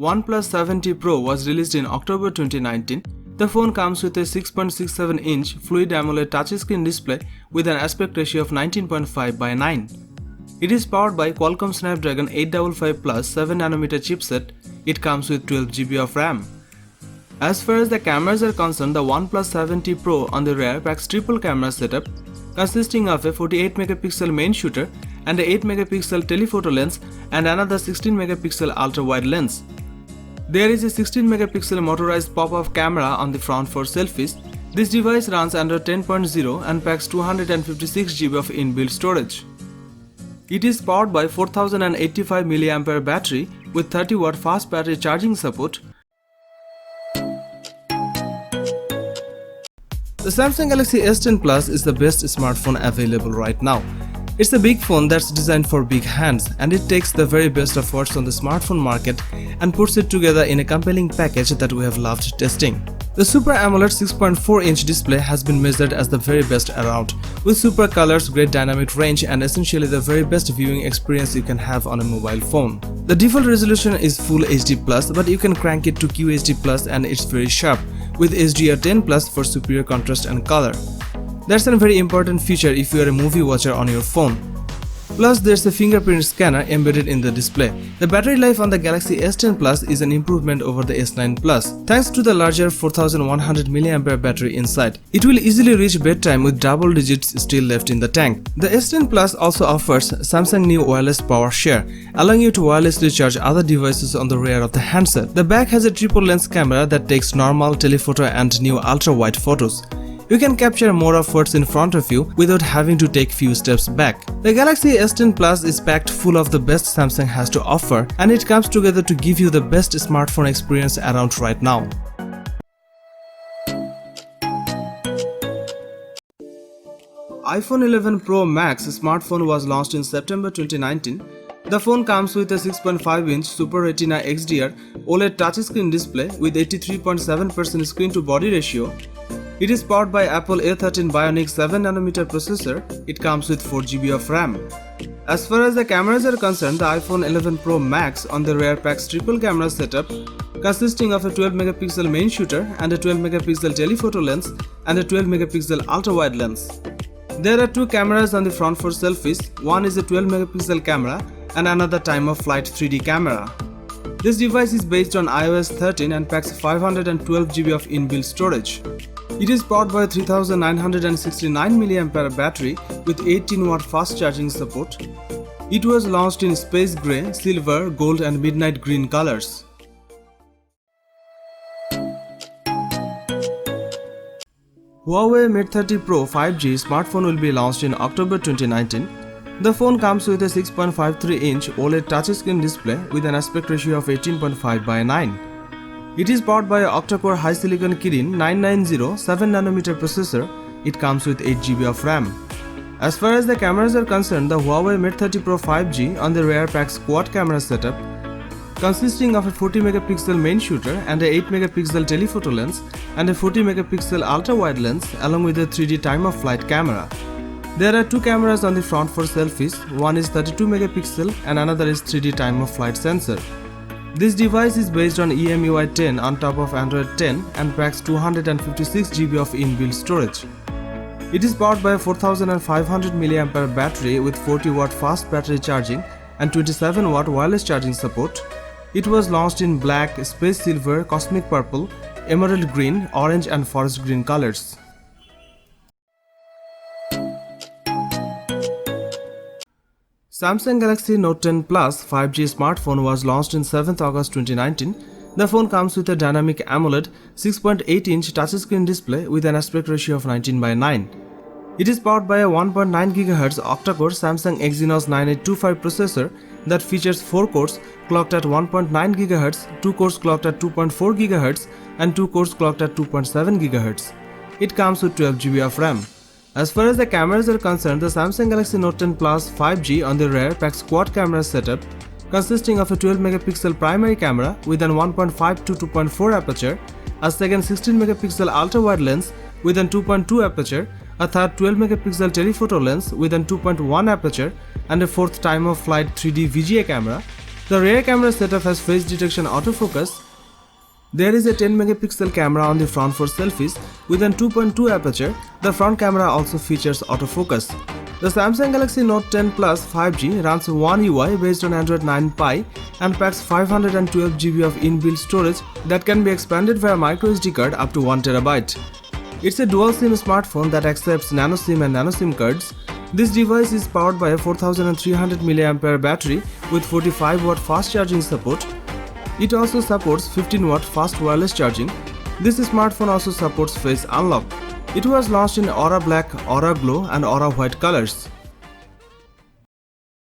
OnePlus 7T Pro was released in October 2019. The phone comes with a 6.67-inch Fluid AMOLED touchscreen display with an aspect ratio of 19.5:9. It is powered by Qualcomm Snapdragon 855 Plus 7nm chipset. It comes with 12GB of RAM. As far as the cameras are concerned, the OnePlus 7T Pro on the rear packs triple camera setup consisting of a 48MP main shooter and a 8MP telephoto lens and another 16MP ultra-wide lens. There is a 16MP motorized pop-up camera on the front for selfies. This device runs Android 10.0 and packs 256GB of inbuilt storage. It is powered by 4085 mAh battery with 30W fast battery charging support. The Samsung Galaxy S10 Plus is the best smartphone available right now. It's a big phone that's designed for big hands, and it takes the very best of what's on the smartphone market and puts it together in a compelling package that we have loved testing. The Super AMOLED 6.4-inch display has been measured as the very best around, with super colors, great dynamic range, and essentially the very best viewing experience you can have on a mobile phone. The default resolution is Full HD+, but you can crank it to QHD+, and it's very sharp, with HDR10+ for superior contrast and color. That's a very important feature if you are a movie watcher on your phone. Plus, there's a fingerprint scanner embedded in the display. The battery life on the Galaxy S10 Plus is an improvement over the S9 Plus, thanks to the larger 4100 mAh battery inside. It will easily reach bedtime with double digits still left in the tank. The S10 Plus also offers Samsung new wireless power share, allowing you to wirelessly charge other devices on the rear of the handset. The back has a triple lens camera that takes normal, telephoto and new ultra-wide photos. You can capture more of what's in front of you without having to take few steps back. The Galaxy S10 Plus is packed full of the best Samsung has to offer, and it comes together to give you the best smartphone experience around right now. iPhone 11 Pro Max smartphone was launched in September 2019. The phone comes with a 6.5-inch Super Retina XDR OLED touchscreen display with 83.7% screen-to-body ratio. It is powered by Apple A13 Bionic 7nm processor. It comes with 4GB of RAM. As far as the cameras are concerned, the iPhone 11 Pro Max on the rear packs triple camera setup consisting of a 12MP main shooter and a 12MP telephoto lens and a 12MP ultra-wide lens. There are two cameras on the front for selfies. One is a 12MP camera and another time-of-flight 3D camera. This device is based on iOS 13 and packs 512GB of inbuilt storage. It is powered by a 3969 mAh battery with 18W fast charging support. It was launched in space grey, silver, gold and midnight green colors. Huawei Mate 30 Pro 5G smartphone will be launched in October 2019. The phone comes with a 6.53-inch OLED touchscreen display with an aspect ratio of 18.5:9. It is powered by an octa-core high-silicon Kirin 990 7nm processor. It comes with 8GB of RAM. As far as the cameras are concerned, the Huawei Mate 30 Pro 5G on the rear packs quad camera setup consisting of a 40MP main shooter and a 8MP telephoto lens and a 40MP ultra-wide lens along with a 3D time-of-flight camera. There are two cameras on the front for selfies. One is 32MP and another is 3D time-of-flight sensor. This device is based on EMUI 10 on top of Android 10 and packs 256GB of inbuilt storage. It is powered by a 4500 mAh battery with 40W fast battery charging and 27W wireless charging support. It was launched in black, space silver, cosmic purple, emerald green, orange and forest green colors. Samsung Galaxy Note 10 Plus 5G smartphone was launched in 7th August 2019. The phone comes with a dynamic AMOLED 6.8-inch touchscreen display with an aspect ratio of 19:9. It is powered by a 1.9 GHz octa-core Samsung Exynos 9825 processor that features 4 cores clocked at 1.9 GHz, 2 cores clocked at 2.4 GHz and 2 cores clocked at 2.7 GHz. It comes with 12GB of RAM. As far as the cameras are concerned, the Samsung Galaxy Note 10 Plus 5G on the rear packs quad camera setup consisting of a 12MP primary camera with an 1.5 to 2.4 aperture, a second 16MP ultra-wide lens with an 2.2 aperture, a third 12MP telephoto lens with an 2.1 aperture and a fourth time-of-flight 3D VGA camera. The rear camera setup has face detection autofocus. There is a 10 megapixel camera on the front for selfies with an 2.2 aperture. The front camera also features autofocus. The Samsung Galaxy Note 10 Plus 5G runs One UI based on Android 9 Pie and packs 512 GB of inbuilt storage that can be expanded via microSD card up to 1 TB. It's a dual SIM smartphone that accepts nano SIM and nano SIM cards. This device is powered by a 4300 mAh battery with 45 watt fast charging support. It also supports 15 watt fast wireless charging. This smartphone also supports face unlock. It was launched in Aura Black, Aura Glow and Aura White colors.